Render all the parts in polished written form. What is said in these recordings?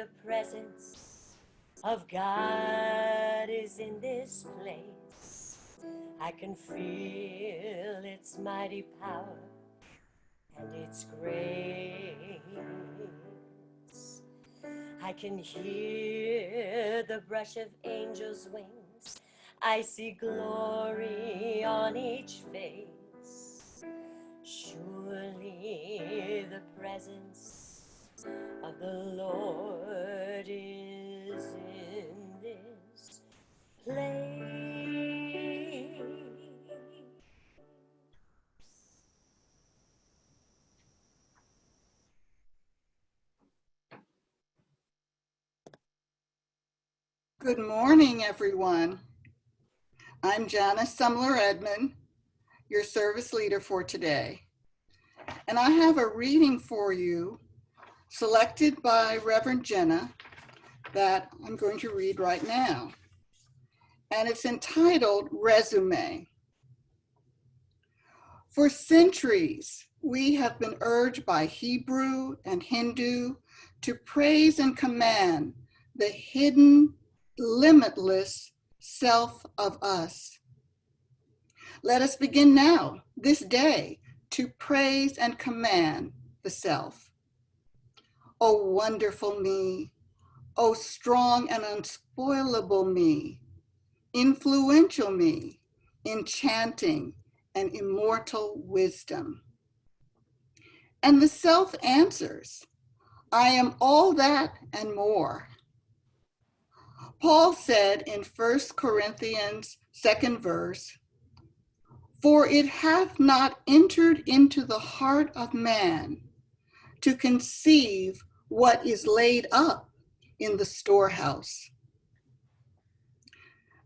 the presence of God is in this place. I can feel its mighty power and its grace. I can hear the brush of angels' wings. I see glory on each face. Surely the presence of the Lord is in this place. Good morning, everyone. I'm Janice Sumler-Edmond, your service leader for today. And I have a reading for you selected by Rev Gena that I'm going to read right now. And it's entitled Resume. For centuries, we have been urged by Hebrew and Hindu to praise and command the hidden, limitless self of us. Let us begin now, this day, to praise and command the self. O wonderful me, O strong and unspoilable me, influential me, enchanting and immortal wisdom. And the self answers, I am all that and more. Paul said in 1 Corinthians 2nd verse, for it hath not entered into the heart of man to conceive what is laid up in the storehouse.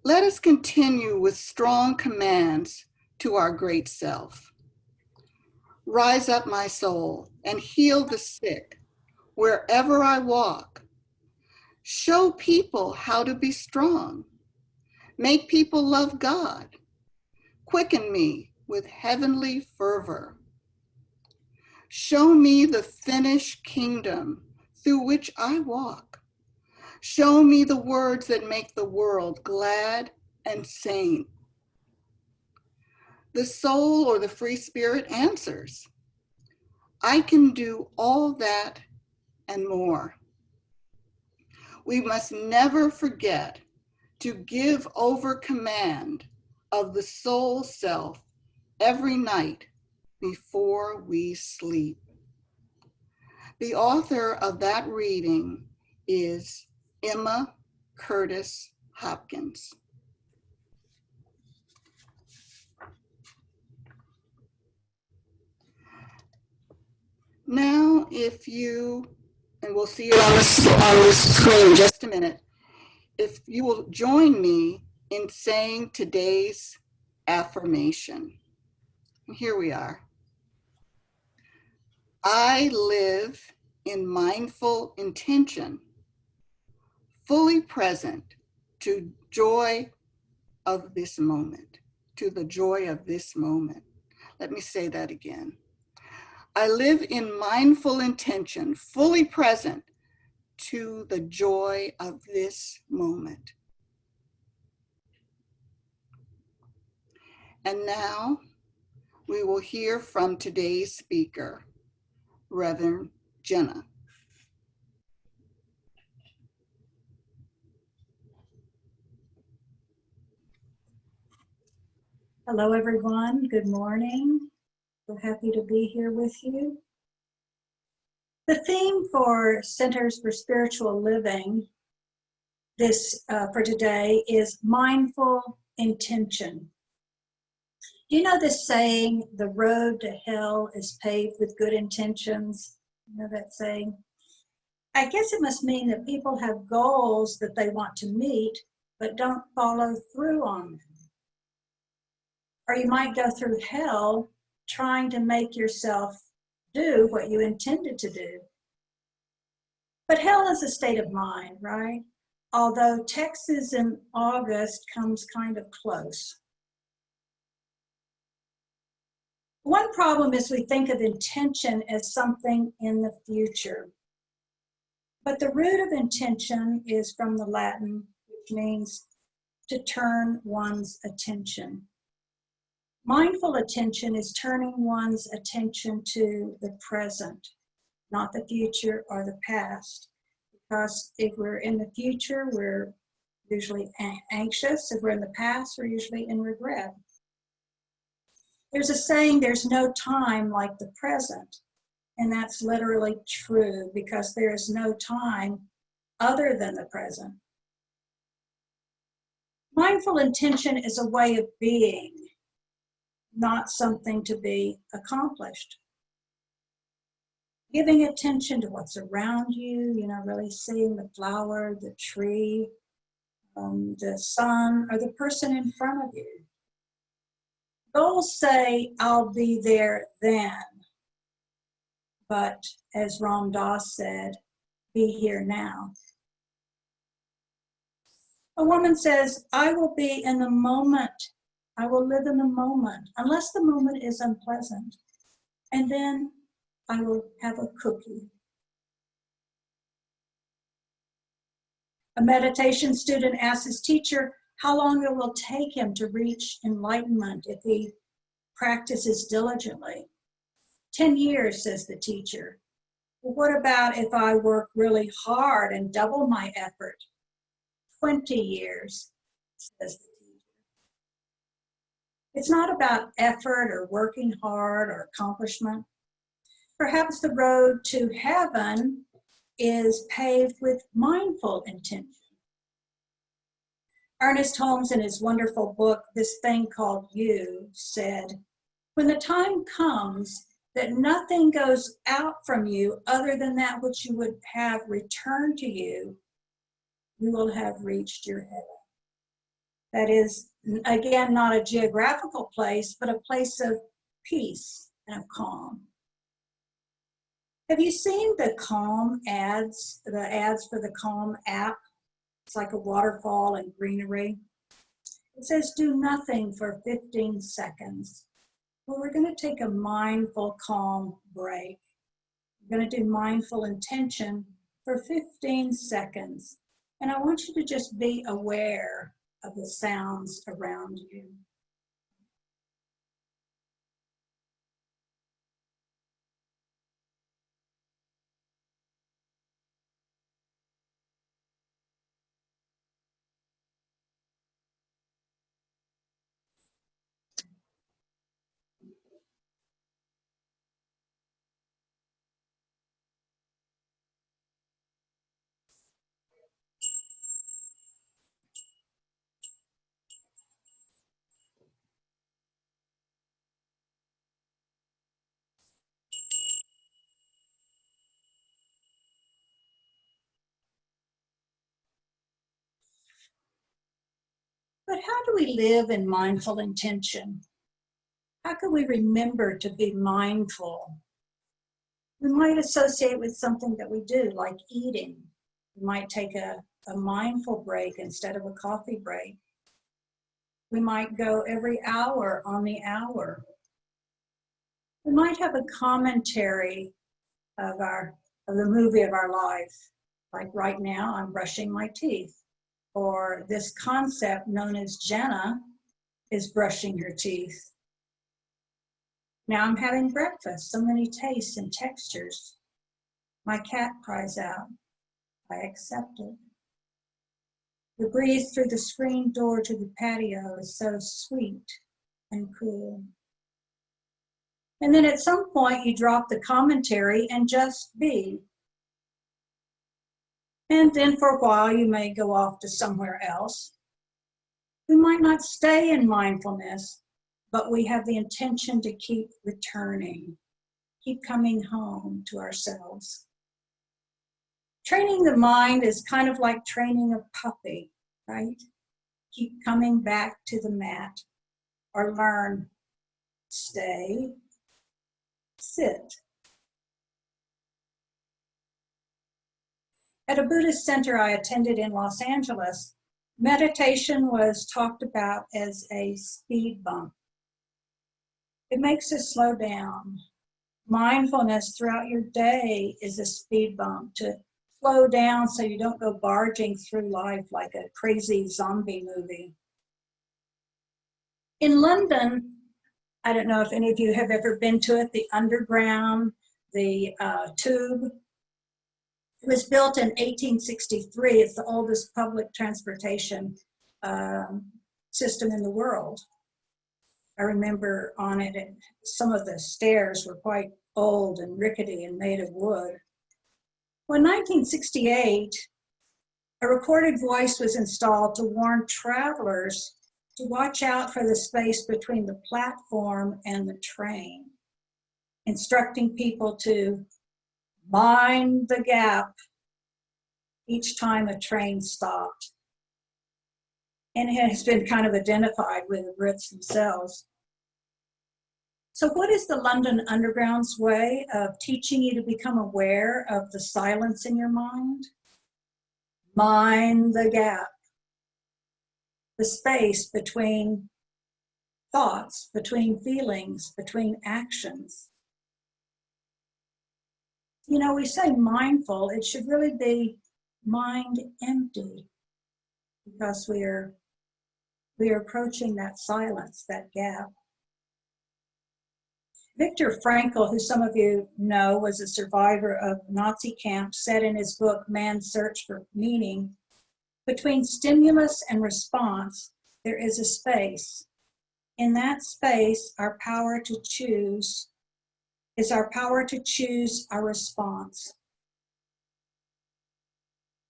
Let us continue with strong commands to our great self. Rise up, my soul, and heal the sick wherever I walk. Show people how to be strong. Make people love God. Quicken me with heavenly fervor. Show me the finished kingdom through which I walk. Show me the words that make the world glad and sane. The soul or the free spirit answers, I can do all that and more. We must never forget to give over command of the soul self every night before we sleep. The author of that reading is Emma Curtis Hopkins. Now, if you, and we'll see it on the screen in just a minute, if you will join me in saying today's affirmation. Here we are. I live in mindful intention, fully present to joy of this moment, to the joy of this moment. Let me say that again. I live in mindful intention, fully present to the joy of this moment. And now we will hear from today's speaker, Rev Gena. Hello, everyone. Good morning. So happy to be here with you. The theme for Centers for Spiritual Living for today is mindful intention. Do you know this saying, the road to hell is paved with good intentions? You know that saying? I guess it must mean that people have goals that they want to meet, but don't follow through on them. Or you might go through hell trying to make yourself do what you intended to do. But hell is a state of mind, right? Although Texas in August comes kind of close. One problem is we think of intention as something in the future. But the root of intention is from the Latin, which means to turn one's attention. Mindful attention is turning one's attention to the present, not the future or the past. Because if we're in the future, we're usually anxious. If we're in the past, we're usually in regret. There's a saying, there's no time like the present. And that's literally true because there is no time other than the present. Mindful intention is a way of being, not something to be accomplished. Giving attention to what's around you, really seeing the flower, the tree, the sun, or the person in front of you. Goals say, I'll be there then. But as Ram Dass said, be here now. A woman says, I will be in the moment. I will live in the moment, unless the moment is unpleasant. And then I will have a cookie. A meditation student asks his teacher how long it will take him to reach enlightenment if he practices diligently. 10 years, says the teacher. Well, what about if I work really hard and double my effort? 20 years, says the teacher. It's not about effort or working hard or accomplishment. Perhaps the road to heaven is paved with mindful intention. Ernest Holmes, in his wonderful book, This Thing Called You, said, when the time comes that nothing goes out from you other than that which you would have returned to you, you will have reached your heaven. That is, again, not a geographical place, but a place of peace and of calm. Have you seen the Calm ads, the ads for the Calm app? It's like a waterfall and greenery. It says, do nothing for 15 seconds. Well, we're going to take a mindful, calm break. We're going to do mindful intention for 15 seconds. And I want you to just be aware of the sounds around you. But how do we live in mindful intention? How can we remember to be mindful? We might associate with something that we do, like eating. We might take a mindful break instead of a coffee break. We might go every hour on the hour. We might have a commentary of the movie of our life. Like right now, I'm brushing my teeth. Or this concept known as Jenna is brushing her teeth. Now I'm having breakfast, so many tastes and textures. My cat cries out. I accept it. The breeze through the screen door to the patio is so sweet and cool. And then at some point you drop the commentary and just be. And then for a while you may go off to somewhere else. We might not stay in mindfulness, but we have the intention to keep returning, keep coming home to ourselves. Training the mind is kind of like training a puppy, right? Keep coming back to the mat, or learn, stay, sit. At a Buddhist center I attended in Los Angeles, meditation was talked about as a speed bump. It makes us slow down. Mindfulness throughout your day is a speed bump to slow down so you don't go barging through life like a crazy zombie movie. In London, I don't know if any of you have ever been to it, the Underground, the Tube. It was built in 1863. It's the oldest public transportation system in the world. I remember on it, and some of the stairs were quite old and rickety and made of wood. Well, in 1968, a recorded voice was installed to warn travelers to watch out for the space between the platform and the train, instructing people to mind the gap each time a train stopped. And it has been kind of identified with the Brits themselves. So what is the London Underground's way of teaching you to become aware of the silence in your mind? Mind the gap, the space between thoughts, between feelings, between actions. You know, we say mindful, it should really be mind empty, because we are approaching that silence, that gap. Viktor Frankl, who some of you know was a survivor of Nazi camp, said in his book, Man's Search for Meaning, between stimulus and response, there is a space. In that space, our power to choose is our power to choose our response.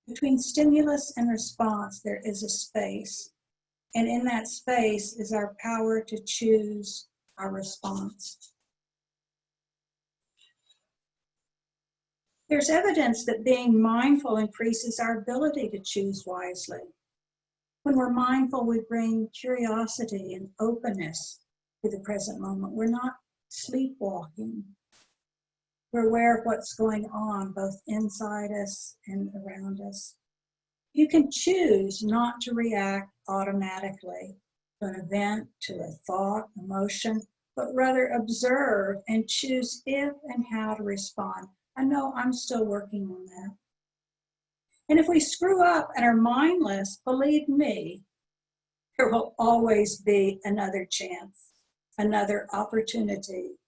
Between stimulus and response, there is a space. And in that space is our power to choose our response. There's evidence that being mindful increases our ability to choose wisely. When we're mindful, we bring curiosity and openness to the present moment. We're not sleepwalking. We're aware of what's going on both inside us and around us. You can choose not to react automatically to an event, to a thought, emotion, but rather observe and choose if and how to respond. I know I'm still working on that. And if we screw up and are mindless, believe me, there will always be another chance, another opportunity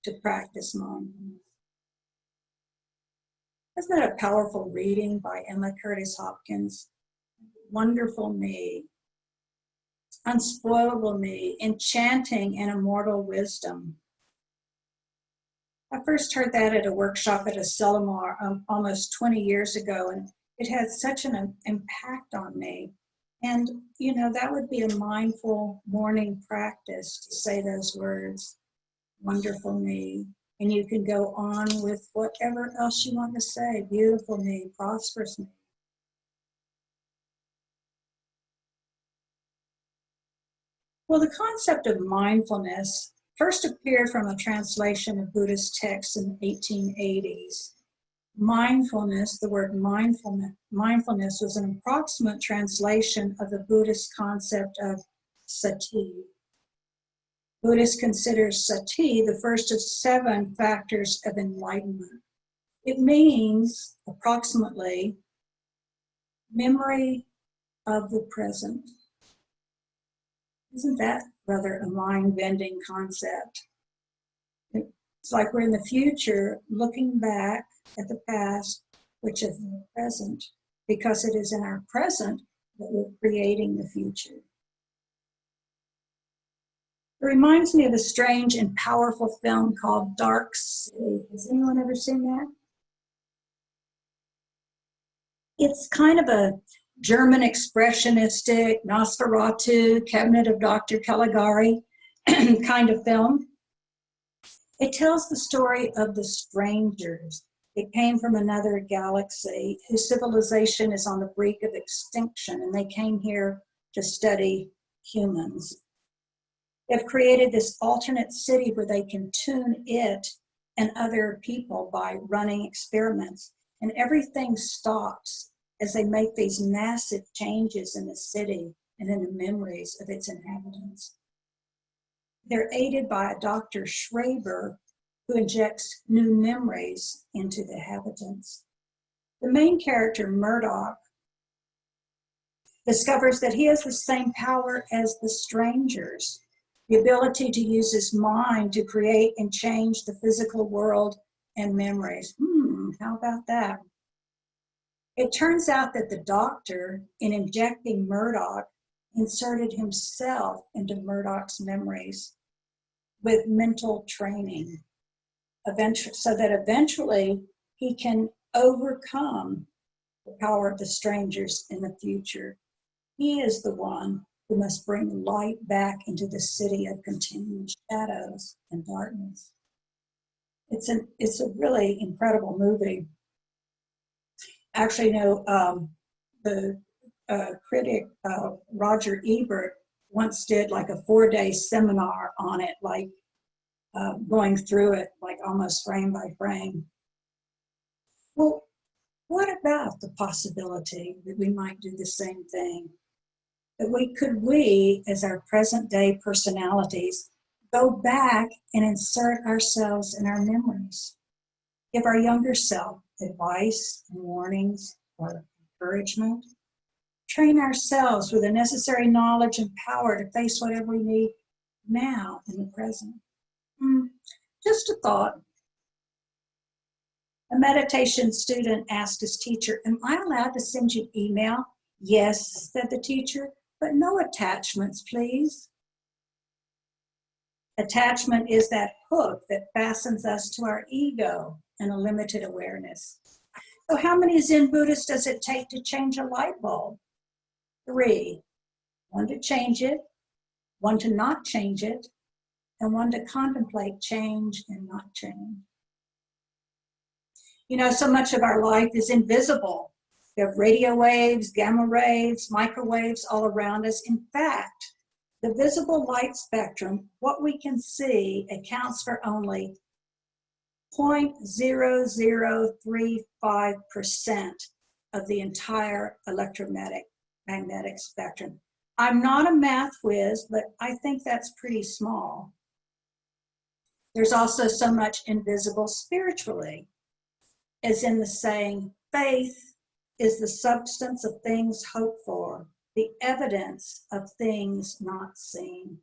to practice mindfulness. Isn't that a powerful reading by Emma Curtis Hopkins? Wonderful me, unspoilable me, enchanting and immortal wisdom. I first heard that at a workshop at a seminar almost 20 years ago, and it had such an impact on me. And, you know, that would be a mindful morning practice to say those words, wonderful me. And you can go on with whatever else you want to say, beautiful me, prosperous me. Well, the concept of mindfulness first appeared from a translation of Buddhist texts in the 1880s. Mindfulness, the word mindfulness was an approximate translation of the Buddhist concept of sati. Buddhists consider sati the first of 7 factors of enlightenment. It means, approximately, memory of the present. Isn't that rather a mind-bending concept? It's like we're in the future looking back at the past, which is in the present, because it is in our present that we're creating the future. It reminds me of a strange and powerful film called Dark City. Has anyone ever seen that? It's kind of a German expressionistic, Nosferatu, Cabinet of Dr. Caligari kind of film. It tells the story of the strangers. It came from another galaxy whose civilization is on the brink of extinction, and they came here to study humans. They've created this alternate city where they can tune it and other people by running experiments, and everything stops as they make these massive changes in the city and in the memories of its inhabitants. They're aided by a Dr. Schreiber who injects new memories into the inhabitants. The main character, Murdoch, discovers that he has the same power as the strangers, the ability to use his mind to create and change the physical world and memories. How about that? It turns out that the doctor, in injecting Murdoch, inserted himself into Murdoch's memories with mental training, so that eventually he can overcome the power of the strangers in the future. He is the one who must bring light back into the city of continuing shadows and darkness. It's a really incredible movie. Actually, the critic Roger Ebert once did like a 4-day seminar on it, like going through it like almost frame by frame. Well, what about the possibility that we might do the same thing? That we, as our present day personalities, go back and insert ourselves in our memories. Give our younger self advice and warnings or encouragement. Train ourselves with the necessary knowledge and power to face whatever we need now in the present. Just a thought. A meditation student asked his teacher, "Am I allowed to send you an email?" "Yes," said the teacher, "but no attachments, please." Attachment is that hook that fastens us to our ego and a limited awareness. So how many Zen Buddhists does it take to change a light bulb? 3. 1 to change it, 1 to not change it, and 1 to contemplate change and not change. You know, so much of our life is invisible. We have radio waves, gamma rays, microwaves all around us. In fact, the visible light spectrum, what we can see, accounts for only 0.0035% of the entire electromagnetic spectrum. I'm not a math whiz, but I think that's pretty small. There's also so much invisible spiritually, as in the saying, faith is the substance of things hoped for, the evidence of things not seen.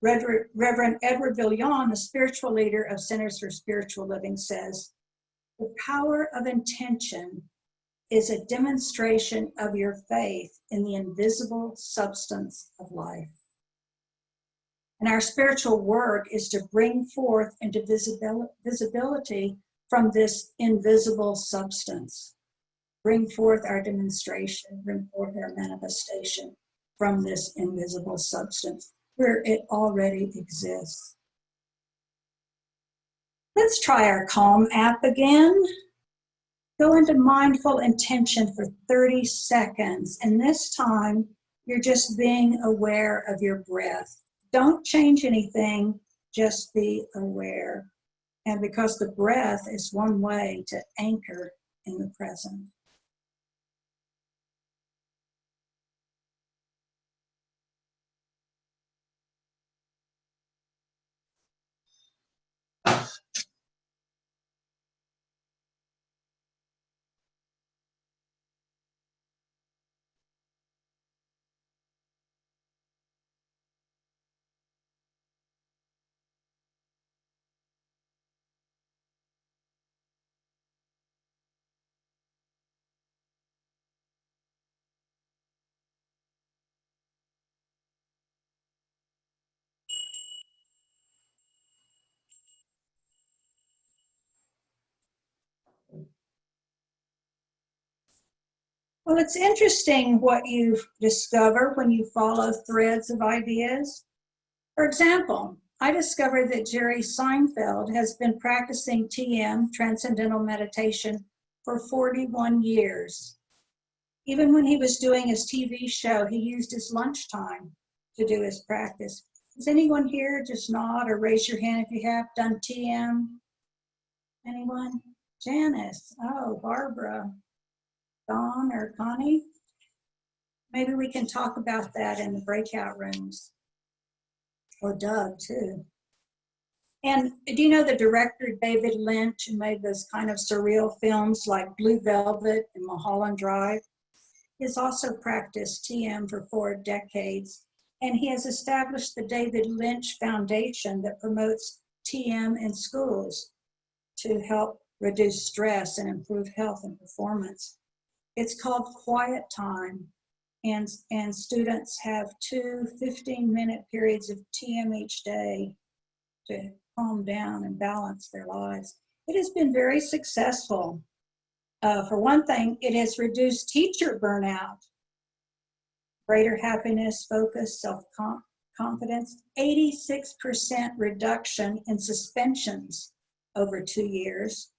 Reverend Edward Villion, the spiritual leader of Centers for Spiritual Living, says, "The power of intention is a demonstration of your faith in the invisible substance of life." And our spiritual work is to bring forth into visibility from this invisible substance. Bring forth our demonstration, bring forth our manifestation from this invisible substance where it already exists. Let's try our Calm app again. Go into mindful intention for 30 seconds, and this time you're just being aware of your breath. Don't change anything, just be aware. And because the breath is one way to anchor in the present. Well, it's interesting what you discover when you follow threads of ideas. For example, I discovered that Jerry Seinfeld has been practicing TM, Transcendental Meditation, for 41 years. Even when he was doing his TV show, he used his lunchtime to do his practice. Does anyone here just nod or raise your hand if you have done TM? Anyone? Janice. Oh, Barbara. Dawn or Connie? Maybe we can talk about that in the breakout rooms. Or Doug, too. And do you know the director David Lynch, who made those kind of surreal films like Blue Velvet and Mulholland Drive? He has also practiced TM for 4 decades, and he has established the David Lynch Foundation that promotes TM in schools to help reduce stress and improve health and performance. It's called Quiet Time, and students have 2 15-minute periods of TM each day to calm down and balance their lives. It has been very successful. For one thing, it has reduced teacher burnout, greater happiness, focus, self-confidence, 86% reduction in suspensions over 2 years,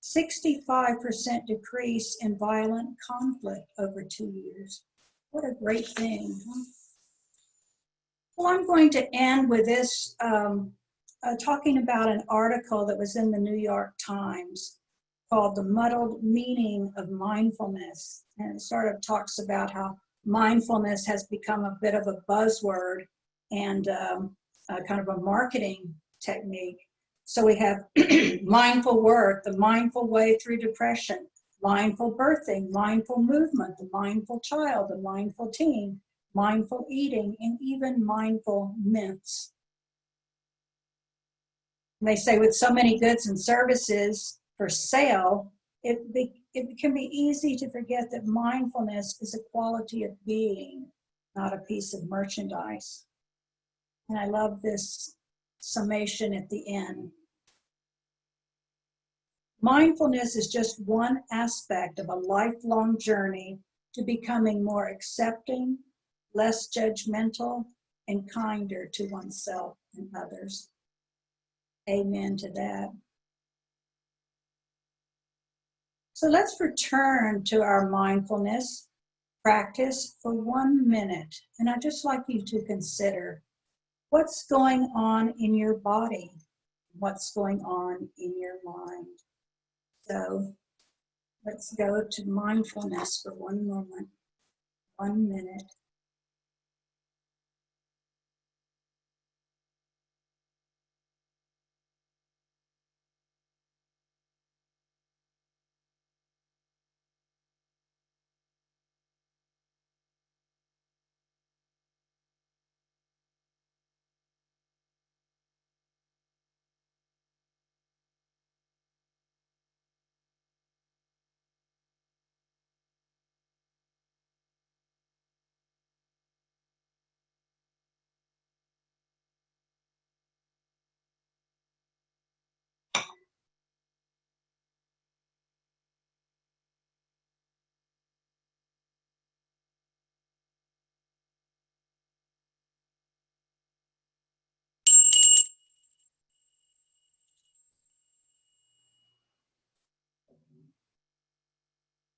65% decrease in violent conflict over 2 years. What a great thing, huh? Well, I'm going to end with this, talking about an article that was in the New York Times called The Muddled Meaning of Mindfulness. And it sort of talks about how mindfulness has become a bit of a buzzword and kind of a marketing technique. So we have mindful work, the mindful way through depression, mindful birthing, mindful movement, the mindful child, the mindful teen, mindful eating, and even mindful mints. And they say with so many goods and services for sale, it can be easy to forget that mindfulness is a quality of being, not a piece of merchandise. And I love this summation at the end. Mindfulness is just one aspect of a lifelong journey to becoming more accepting, less judgmental, and kinder to oneself and others. Amen to that. So let's return to our mindfulness practice for 1 minute. And I'd just like you to consider what's going on in your body, what's going on in your mind. So let's go to mindfulness for 1 moment, 1 minute.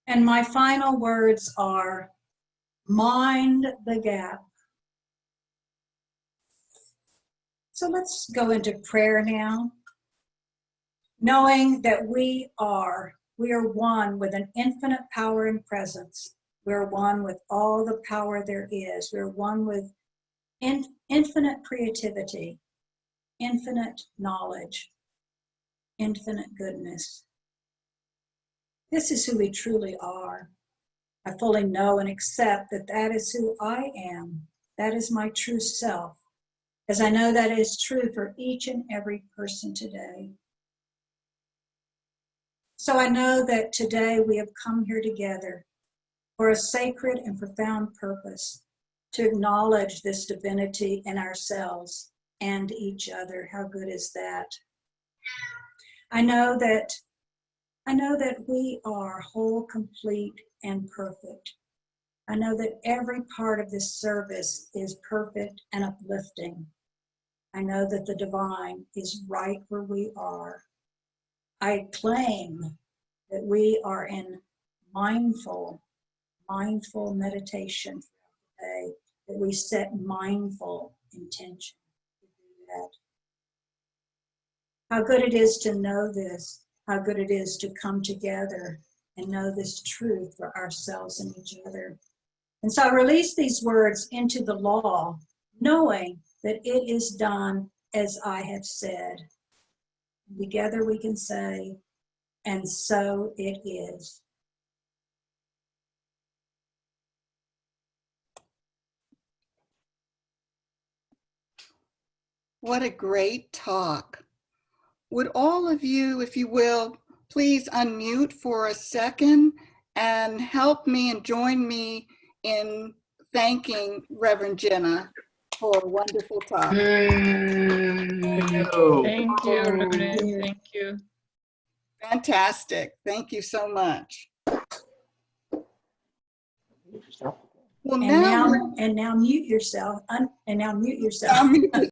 And my final words are, mind the gap. So let's go into prayer now, knowing that we are one with an infinite power and presence. We're one with all the power there is. We're one with infinite creativity, infinite knowledge, infinite goodness. This is who we truly are. I fully know and accept that that is who I am. That is my true self, as I know that is true for each and every person today. So I know that today we have come here together for a sacred and profound purpose, to acknowledge this divinity in ourselves and each other. How good is that? I know that we are whole, complete, and perfect. I know that every part of this service is perfect and uplifting. I know that the divine is right where we are. I claim that we are in mindful meditation today, that we set mindful intention to do that. How good it is to know this, how good it is to come together and know this truth for ourselves and each other. And so I release these words into the law, knowing that it is done as I have said. Together we can say, and so it is. What a great talk. Would all of you, if you will, please unmute for a second and help me and join me in thanking Reverend Gena for a wonderful talk. Thank you, Reverend. Thank you. Fantastic. Thank you so much. Well, And now mute yourself. And now mute yourself. I'll mute